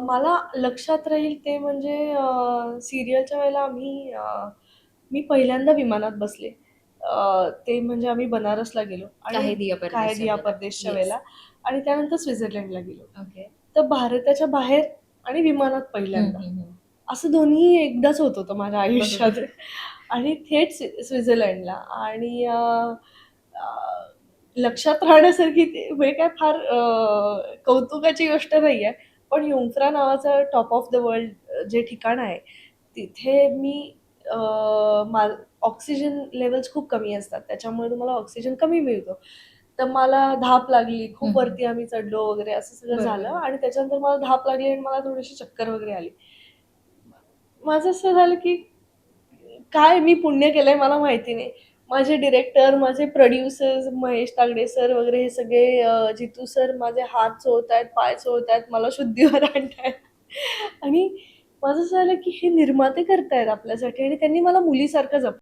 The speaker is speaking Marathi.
मला लक्षात राहील ते म्हणजे सीरियलच्या वेळेला मी पहिल्यांदा विमानात बसले. ते म्हणजे आम्ही बनारसला गेलो आणि काहे दिया काय परदेशच्या दिया वेळेला. परदेशच्या येस. वेळेला आणि त्यानंतर स्वित्झर्लंडला गेलो. ओके. तर भारताच्या बाहेर आणि विमानात हं, पहिल्यांदा. हं, हं. असं दोन्ही एकदाच होत होतं माझ्या आयुष्यात बरोबर. आणि थेट स्वित्झर्लंडला आणि अ, लक्षात राहण्यासारखी ते म्हणजे काय फार कौतुकाची गोष्ट नाहीये. पण युंफ्रा नावाचं टॉप ऑफ द वर्ल्ड जे ठिकाण आहे, तिथे मी अ, मा ऑक्सिजन लेव्हल्स खूप कमी असतात. त्याच्यामुळे तुम्हाला ऑक्सिजन कमी मिळतो. तर मला धाप लागली. हं, खूप हं. वरती आम्ही चढलो वगैरे असं सगळं झालं बरोबर. आणि त्याच्यानंतर मला धाप लागली आणि मला थोडीशी चक्कर वगैरे आली. माझं असं झालं की काय मी पुण्य केलंय मला माहिती नाही. माझे डिरेक्टर, माझे प्रोड्युसर्स, महेश तागडे सर वगैरे हे सगळे जितू सर माझे हात चोळतायत, पाय चोळतायत, मला शुद्धीवर आणतायत आणि माझं असं झालं की हे निर्माते करतायत आपल्यासाठी आणि त्यांनी मला मुलीसारखं जपलं.